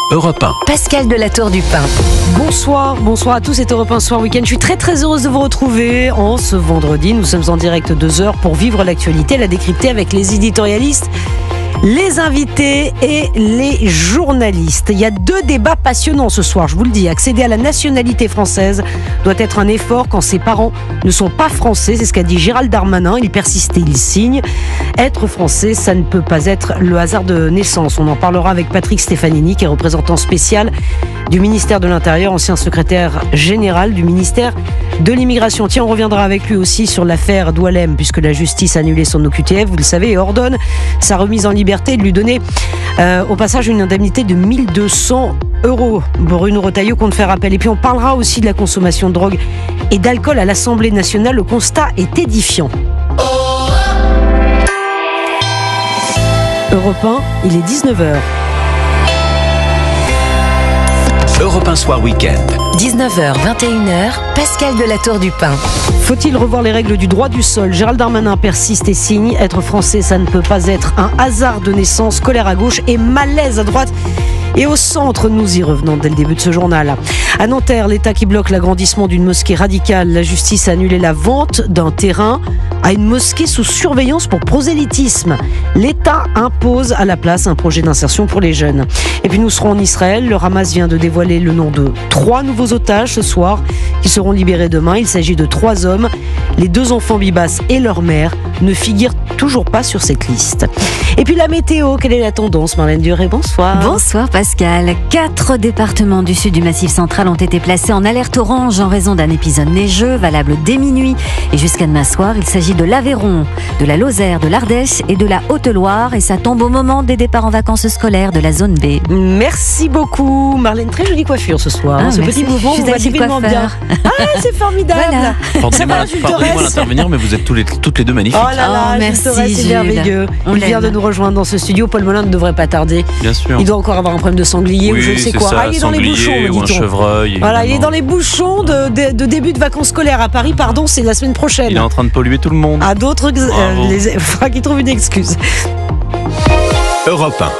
Europe 1. Pascal Delatour du Pin. Bonsoir à tous, c'est Europe 1 Soir Week-end. Je suis très heureuse de vous retrouver en ce vendredi. Nous sommes en direct 2 heures pour vivre l'actualité, la décrypter avec les éditorialistes, les invités et les journalistes. Il y a 2 débats passionnants ce soir, je vous le dis. Accéder à la nationalité française doit être un effort quand ses parents ne sont pas français. C'est ce qu'a dit Gérald Darmanin. Il persiste et il signe. Être français, ça ne peut pas être le hasard de naissance. On en parlera avec Patrick Stefanini, qui est représentant spécial du ministère de l'Intérieur, ancien secrétaire général du ministère de l'Immigration. Tiens, on reviendra avec lui aussi sur l'affaire Doualem, puisque la justice a annulé son OQTF, vous le savez, et ordonne sa remise en liberté et de lui donner au passage une indemnité de 1 200 €. Bruno Retailleau compte faire appel. Et puis on parlera aussi de la consommation de drogue et d'alcool à l'Assemblée nationale. Le constat est édifiant. Europe 1, il est 19h. Europe 1 Soir Week-end. 19h, 21h, Pascal Delatour du Pin. Faut-il revoir les règles du droit du sol ? Gérald Darmanin persiste et signe. Être français, ça ne peut pas être un hasard de naissance. Colère à gauche et malaise à droite. Et au centre, nous y revenons dès le début de ce journal. À Nanterre, l'État qui bloque l'agrandissement d'une mosquée radicale. La justice a annulé la vente d'un terrain à une mosquée sous surveillance pour prosélytisme. L'État impose à la place un projet d'insertion pour les jeunes. Et puis nous serons en Israël. Le Hamas vient de dévoiler le nom de 3 nouveaux otages ce soir qui seront libérés demain. Il s'agit de 3 hommes. Les 2 enfants Bibas et leur mère ne figurent toujours pas sur cette liste. Et puis la météo, quelle est la tendance, Marlène Duré ? Bonsoir. Bonsoir Pascal. 4 départements du sud du Massif central ont été placés en alerte orange en raison d'un épisode neigeux valable dès minuit et jusqu'à demain soir. Il s'agit de l'Aveyron, de la Lozère, de l'Ardèche et de la Haute-Loire, et ça tombe au moment des départs en vacances scolaires de la zone B. Merci beaucoup Marlène, très jolie coiffure ce soir. Ce petit mouvement vous va divinement bien. C'est formidable. Voilà. Pardonnez-moi d'intervenir, mais vous êtes toutes les deux magnifiques. Oh là là, merci c'est merveilleux. Il vient de nous rejoindre dans ce studio. Paul Molin ne devrait pas tarder. Bien sûr. Il doit encore avoir un problème de sanglier ou je ne sais quoi. Ça, il est dans les bouchons, me dit-on. Ou un chevreuil. Voilà, il est dans les bouchons de début de vacances scolaires à Paris. Pardon, c'est la semaine prochaine. Il est en train de polluer tout le monde. À d'autres, il faudra qu'il trouve une excuse. Europe 1.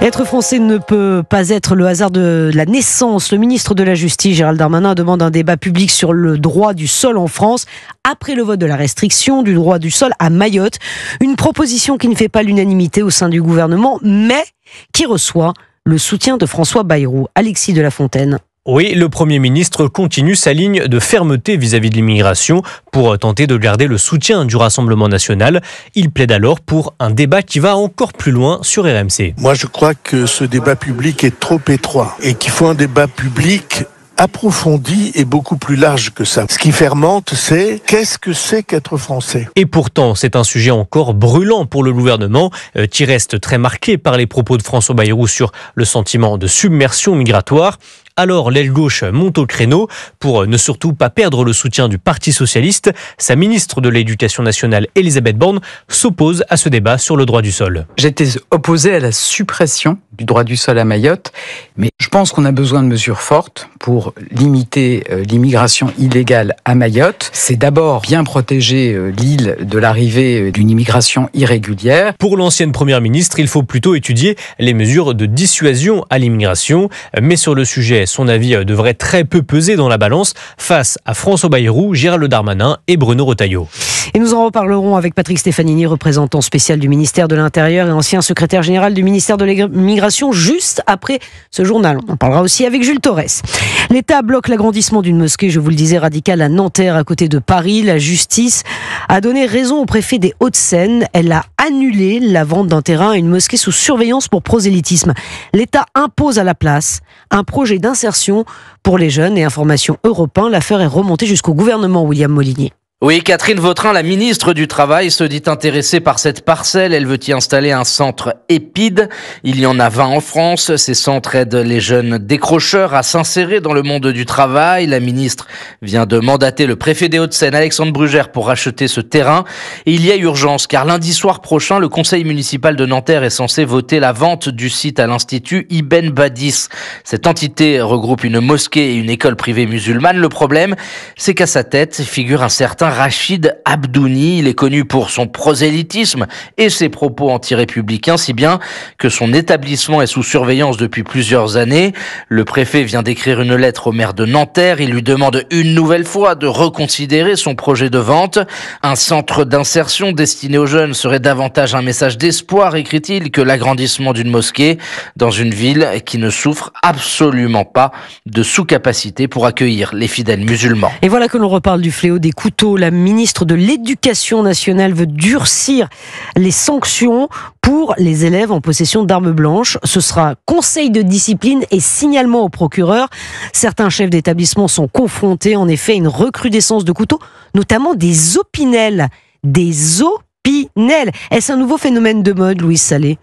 Être français ne peut pas être le hasard de la naissance. Le ministre de la Justice, Gérald Darmanin, demande un débat public sur le droit du sol en France après le vote de la restriction du droit du sol à Mayotte. Une proposition qui ne fait pas l'unanimité au sein du gouvernement, mais qui reçoit le soutien de François Bayrou. Alexis de la Fontaine. Oui, le Premier ministre continue sa ligne de fermeté vis-à-vis de l'immigration pour tenter de garder le soutien du Rassemblement national. Il plaide alors pour un débat qui va encore plus loin sur RMC. Moi, je crois que ce débat public est trop étroit et qu'il faut un débat public approfondi et beaucoup plus large que ça. Ce qui fermente, c'est qu'est-ce que c'est qu'être français ? Et pourtant, c'est un sujet encore brûlant pour le gouvernement, qui reste très marqué par les propos de François Bayrou sur le sentiment de submersion migratoire. Alors l'aile gauche monte au créneau pour ne surtout pas perdre le soutien du Parti socialiste. Sa ministre de l'Éducation nationale, Elisabeth Borne, s'oppose à ce débat sur le droit du sol. J'étais opposé à la suppression du droit du sol à Mayotte, mais je pense qu'on a besoin de mesures fortes pour limiter l'immigration illégale à Mayotte. C'est d'abord bien protéger l'île de l'arrivée d'une immigration irrégulière. Pour l'ancienne première ministre, il faut plutôt étudier les mesures de dissuasion à l'immigration. Mais sur le sujet, son avis devrait très peu peser dans la balance face à François Bayrou, Gérald Darmanin et Bruno Retailleau. Et nous en reparlerons avec Patrick Stefanini, représentant spécial du ministère de l'Intérieur et ancien secrétaire général du ministère de l'Immigration, juste après ce journal. On en parlera aussi avec Jules Torres. L'État bloque l'agrandissement d'une mosquée, je vous le disais, radicale à Nanterre, à côté de Paris. La justice a donné raison au préfet des Hauts-de-Seine. Elle a annulé la vente d'un terrain à une mosquée sous surveillance pour prosélytisme. L'État impose à la place un projet d'insertion pour les jeunes et information Europe 1. L'affaire est remontée jusqu'au gouvernement, William Molinier. Oui, Catherine Vautrin, la ministre du Travail, se dit intéressée par cette parcelle. Elle veut y installer un centre EPID. Il y en a 20 en France. Ces centres aident les jeunes décrocheurs à s'insérer dans le monde du travail. La ministre vient de mandater le préfet des Hauts-de-Seine, Alexandre Brugère, pour racheter ce terrain. Et il y a urgence, car lundi soir prochain, le conseil municipal de Nanterre est censé voter la vente du site à l'Institut Ibn Badis. Cette entité regroupe une mosquée et une école privée musulmane. Le problème, c'est qu'à sa tête figure un certain Rachid Abdouni. Il est connu pour son prosélytisme et ses propos anti-républicains, si bien que son établissement est sous surveillance depuis plusieurs années. Le préfet vient d'écrire une lettre au maire de Nanterre. Il lui demande une nouvelle fois de reconsidérer son projet de vente. Un centre d'insertion destiné aux jeunes serait davantage un message d'espoir, écrit-il, que l'agrandissement d'une mosquée dans une ville qui ne souffre absolument pas de sous-capacité pour accueillir les fidèles musulmans. Et voilà que l'on reparle du fléau des couteaux. La ministre de l'Éducation nationale veut durcir les sanctions pour les élèves en possession d'armes blanches. Ce sera conseil de discipline et signalement au procureur. Certains chefs d'établissement sont confrontés en effet à une recrudescence de couteaux, notamment des opinels. Des opinels. Est-ce un nouveau phénomène de mode, Louise Salé ?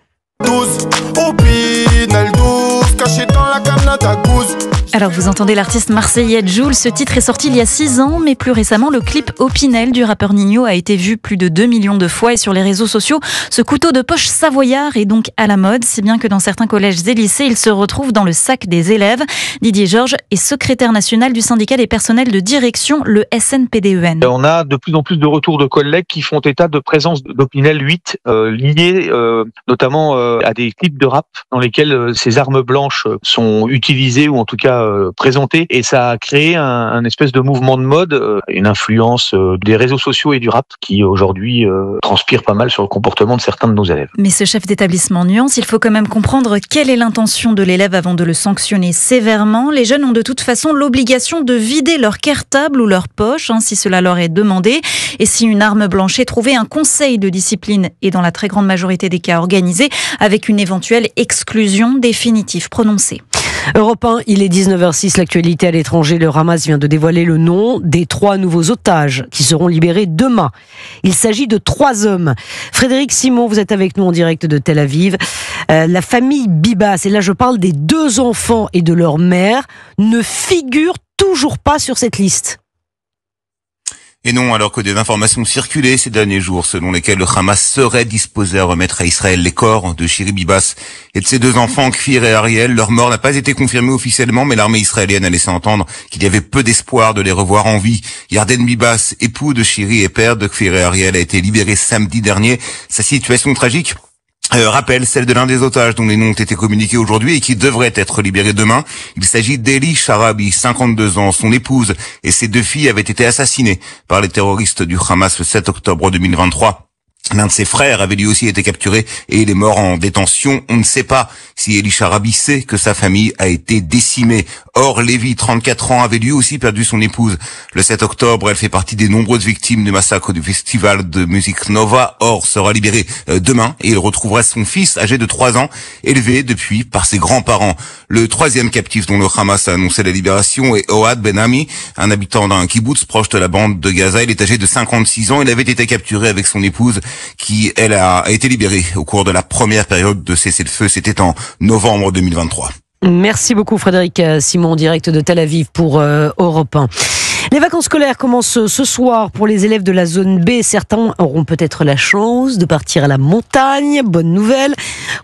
12 opinels, 12 cachés dans la canne à gousse. Alors vous entendez l'artiste marseillais Jul, ce titre est sorti il y a 6 ans, mais plus récemment le clip Opinel du rappeur Ninho a été vu plus de 2 millions de fois et sur les réseaux sociaux, ce couteau de poche savoyard est donc à la mode, si bien que dans certains collèges et lycées, il se retrouve dans le sac des élèves. Didier Georges est secrétaire national du syndicat des personnels de direction, le SNPDEN. On a de plus en plus de retours de collègues qui font état de présence d'Opinel 8 liés notamment à des clips de rap dans lesquels ces armes blanches sont utilisées ou en tout cas présenté, et ça a créé un espèce de mouvement de mode, une influence des réseaux sociaux et du rap qui aujourd'hui transpire pas mal sur le comportement de certains de nos élèves. Mais ce chef d'établissement nuance, il faut quand même comprendre quelle est l'intention de l'élève avant de le sanctionner sévèrement. Les jeunes ont de toute façon l'obligation de vider leur cartable ou leur poche si cela leur est demandé, et si une arme blanche est trouvée, un conseil de discipline est dans la très grande majorité des cas organisé avec une éventuelle exclusion définitive prononcée. Europe 1, il est 19h06, l'actualité à l'étranger. Le Hamas vient de dévoiler le nom des 3 nouveaux otages qui seront libérés demain. Il s'agit de 3 hommes. Frédéric Simon, vous êtes avec nous en direct de Tel Aviv. La famille Bibas, et là je parle des 2 enfants et de leur mère, ne figure toujours pas sur cette liste. Et non, alors que des informations circulaient ces derniers jours selon lesquelles le Hamas serait disposé à remettre à Israël les corps de Shiri Bibas et de ses 2 enfants, Kfir et Ariel. Leur mort n'a pas été confirmée officiellement, mais l'armée israélienne a laissé entendre qu'il y avait peu d'espoir de les revoir en vie. Yarden Bibas, époux de Shiri et père de Kfir et Ariel, a été libéré samedi dernier. Sa situation tragique rappelle celle de l'un des otages dont les noms ont été communiqués aujourd'hui et qui devrait être libéré demain. Il s'agit d'Eli Sharabi, 52 ans. Son épouse et ses 2 filles avaient été assassinées par les terroristes du Hamas le 7 octobre 2023. L'un de ses frères avait lui aussi été capturé et il est mort en détention. On ne sait pas si Eli Sharabi sait que sa famille a été décimée. Or, Lévi, 34 ans, avait lui aussi perdu son épouse. Le 7 octobre, elle fait partie des nombreuses victimes du massacre du festival de musique Nova. Or, sera libéré demain et il retrouvera son fils âgé de 3 ans, élevé depuis par ses grands-parents. Le 3e captif dont le Hamas a annoncé la libération est Ohad Ben-Ami, un habitant d'un kibboutz proche de la bande de Gaza. Il est âgé de 56 ans. Il avait été capturé avec son épouse qui, elle, a été libérée au cours de la première période de cessez-le-feu. C'était en novembre 2023. Merci beaucoup Frédéric Simon, en direct de Tel Aviv pour Europe 1. Les vacances scolaires commencent ce soir pour les élèves de la zone B. Certains auront peut-être la chance de partir à la montagne. Bonne nouvelle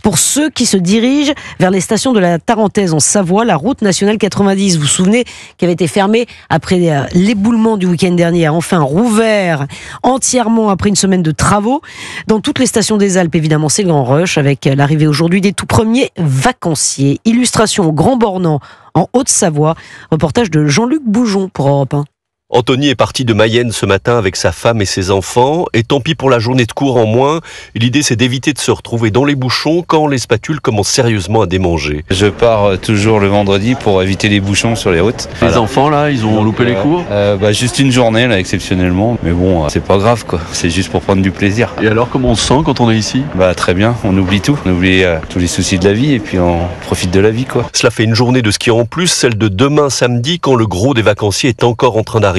pour ceux qui se dirigent vers les stations de la Tarentaise en Savoie, la route nationale 90. Vous vous souvenez qu'elle avait été fermée après l'éboulement du week-end dernier, a enfin rouvert entièrement après une semaine de travaux. Dans toutes les stations des Alpes, évidemment, c'est le grand rush avec l'arrivée aujourd'hui des tout premiers vacanciers. Illustration au Grand Bornand en Haute-Savoie. Reportage de Jean-Luc Boujon pour Europe 1. Anthony est parti de Mayenne ce matin avec sa femme et ses enfants, et tant pis pour la journée de cours en moins. L'idée, c'est d'éviter de se retrouver dans les bouchons quand les spatules commencent sérieusement à démanger. Je pars toujours le vendredi pour éviter les bouchons sur les routes. Les enfants là, ils ont loupé les cours Juste une journée là, exceptionnellement, mais bon, c'est pas grave quoi, c'est juste pour prendre du plaisir. Et alors, comment on se sent quand on est ici ? Très bien, on oublie tout, on oublie tous les soucis de la vie et puis on profite de la vie quoi. Cela fait une journée de ski en plus, celle de demain samedi, quand le gros des vacanciers est encore en train d'arriver.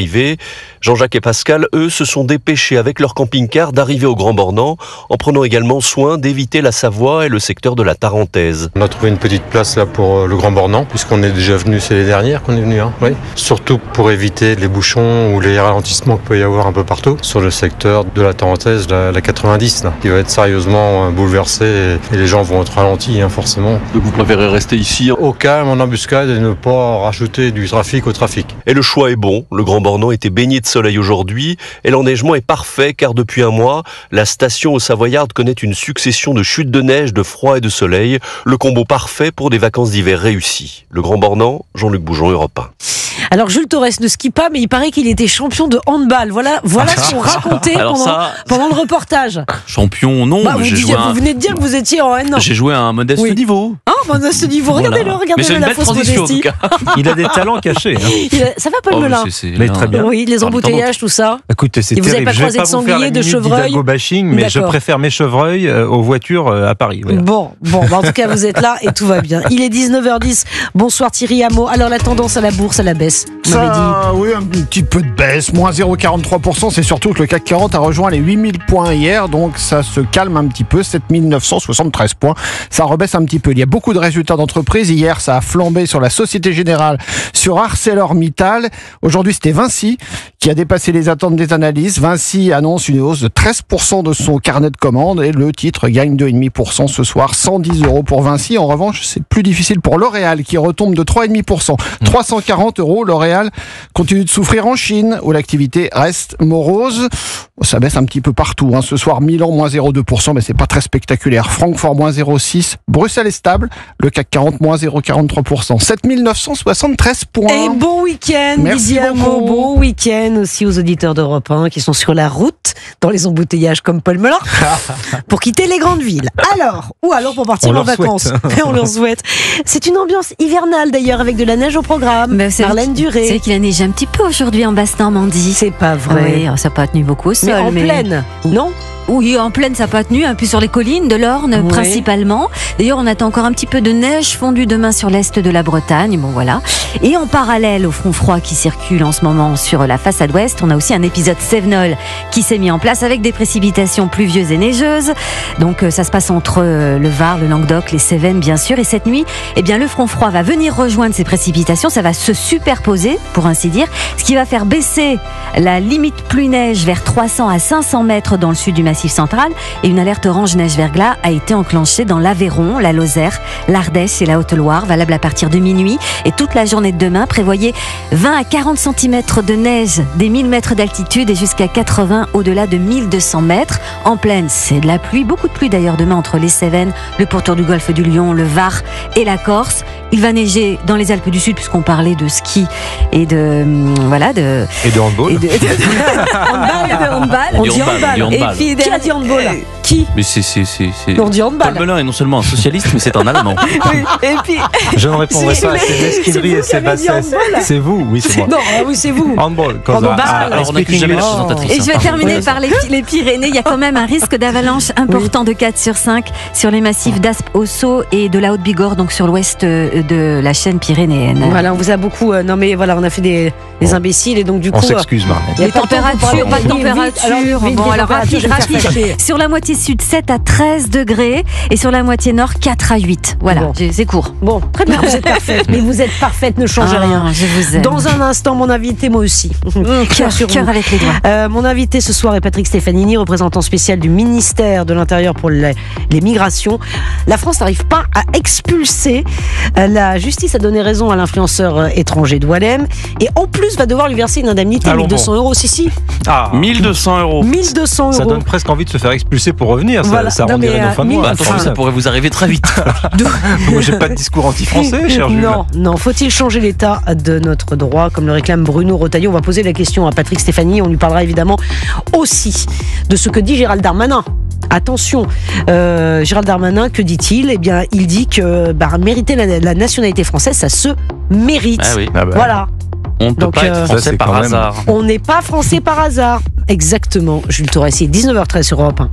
Jean-Jacques et Pascal, eux, se sont dépêchés avec leur camping-car d'arriver au Grand Bornand, en prenant également soin d'éviter la Savoie et le secteur de la Tarentaise. On a trouvé une petite place là pour le Grand Bornand, puisqu'on est déjà venu, c'est les dernières qu'on est venu. Oui. Surtout pour éviter les bouchons ou les ralentissements qu'il peut y avoir un peu partout sur le secteur de la Tarentaise, la 90, là, qui va être sérieusement bouleversé et les gens vont être ralentis, forcément. Donc vous préférez rester ici au calme, en embuscade, et ne pas rajouter du trafic au trafic. Et le choix est bon, le Grand Bornand Bornand était baigné de soleil aujourd'hui et l'enneigement est parfait car depuis un mois, la station aux Savoyardes connaît une succession de chutes de neige, de froid et de soleil. Le combo parfait pour des vacances d'hiver réussies. Le Grand Bornand, Jean-Luc Boujon, Europe 1. Alors Jules Torres ne skie pas, mais il paraît qu'il était champion de handball. Voilà ce qu'on racontait pendant le reportage. Champion, non. Vous venez de dire que vous étiez en N. J'ai joué à un modeste niveau. Modeste niveau. Regardez-le, la fausse modestie. Il a des talents cachés. Ça va, Paul Melun? Mais très bien. Oui, les embouteillages, tout ça. Écoutez, c'est terrible. Vous n'avez pas croisé de sanglier, de chevreuil? Bashing, mais je préfère mes chevreuils aux voitures à Paris. Voilà. Bon, en tout cas, vous êtes là et tout va bien. Il est 19h10. Bonsoir Thierry Hameau. Alors la tendance à la bourse, à la baisse. Oui, un petit peu de baisse, moins 0,43%. C'est surtout que le CAC 40 a rejoint les 8000 points hier, donc ça se calme un petit peu, 7973 points. Ça rebaisse un petit peu. Il y a beaucoup de résultats d'entreprise. Hier, ça a flambé sur la Société Générale, sur ArcelorMittal. Aujourd'hui, c'était Vinci qui a dépassé les attentes des analystes. Vinci annonce une hausse de 13% de son carnet de commandes et le titre gagne 2,5% ce soir, 110 € pour Vinci. En revanche, c'est plus difficile pour L'Oréal qui retombe de 3,5%, 340 €. L'Oréal continue de souffrir en Chine où l'activité reste morose. Ça baisse un petit peu partout. Ce soir, Milan, moins 0,2%, mais c'est pas très spectaculaire. Francfort, moins 0,6%. Bruxelles est stable. Le CAC 40, moins 0,43%. 7973 points. Et bon week-end, Merci beaucoup. Bon week-end aussi aux auditeurs d'Europe 1 qui sont sur la route, dans les embouteillages comme Paul Melun, pour quitter les grandes villes. Alors pour partir en vacances. On leur souhaite. C'est une ambiance hivernale d'ailleurs, avec de la neige au programme. Marlène Duré. C'est qu'il a neigé un petit peu aujourd'hui en Basse-Normandie. C'est pas vrai. Oui, ça n'a pas tenu beaucoup au sol. Mais en plaine, non? Oui, en plaine, ça n'a pas tenu, puis sur les collines de l'Orne principalement. D'ailleurs, on attend encore un petit peu de neige fondue demain sur l'est de la Bretagne. Bon, voilà. Et en parallèle au front froid qui circule en ce moment sur la façade ouest, on a aussi un épisode Cévenol qui s'est mis en place avec des précipitations pluvieuses et neigeuses. Donc, ça se passe entre le Var, le Languedoc, les Cévennes, bien sûr. Et cette nuit, le front froid va venir rejoindre ces précipitations. Ça va se superposer, pour ainsi dire, ce qui va faire baisser la limite pluie-neige vers 300 à 500 mètres dans le sud du Massif central, et une alerte orange neige-verglas a été enclenchée dans l'Aveyron, la Lozère, l'Ardèche et la Haute-Loire, valable à partir de minuit. Et toute la journée de demain, prévoyez 20 à 40 cm de neige des 1000 mètres d'altitude et jusqu'à 80 au-delà de 1200 mètres. En plaine, c'est de la pluie, beaucoup de pluie d'ailleurs demain entre les Cévennes, le pourtour du golfe du Lion, le Var et la Corse. Il va neiger dans les Alpes du Sud, puisqu'on parlait de ski et de handball. On dit handball. Et puis qui a dit handball? Qui? Mais c'est on dit handball. Paul Melun est non seulement un socialiste, mais c'est un allemand. Oui. Et puis je ne répondrai pas. C'est l'esquinerie et c'est bassesse. C'est vous, oui, c'est moi. Non, oui, c'est vous. Handball. Alors on n'accuse jamais la présentatrice. Et je vais terminer par les Pyrénées. Il y a quand même un risque d'avalanche important de 4 sur 5 sur les massifs d'Aspes, Ossau et de la Haute-Bigorre, donc sur l'ouest de la chaîne pyrénéenne. Voilà, on vous a beaucoup. On a fait des imbéciles et donc du coup. On s'excuse, Marlène. Les températures, pas de température. Alors rapide. Sur la moitié sud, 7 à 13 degrés et sur la moitié nord, 4 à 8. Voilà, c'est court. Bon, très bien, vous êtes parfaite. Mais vous êtes parfaite, ne changez rien. Je vous aime. Dans un instant, mon invité, moi aussi. Cœur avec les doigts. Mon invité ce soir est Patrick Stefanini, représentant spécial du ministère de l'Intérieur pour les migrations. La France n'arrive pas à expulser. La justice a donné raison à l'influenceur étranger Doualem et en plus va devoir lui verser une indemnité de 1200 €. Si. 1200 €. 1200 €. Ça donne presque envie de se faire expulser pour revenir. Voilà. Ça rendirait nos fins de mois. Attention, ça pourrait vous arriver très vite. Moi, j'ai pas de discours anti-français, cher Jules. Non. Faut-il changer l'état de notre droit, comme le réclame Bruno Retailleau? On va poser la question à Patrick Stefanini. On lui parlera évidemment aussi de ce que dit Gérald Darmanin. Attention, Gérald Darmanin, que dit-il? Eh bien, il dit que mériter la nationalité française, ça se mérite. Ah oui. Voilà. On ne peut pas être français par hasard. On n'est pas français par hasard. Exactement. Jules Torres, 19h13 sur Europe 1.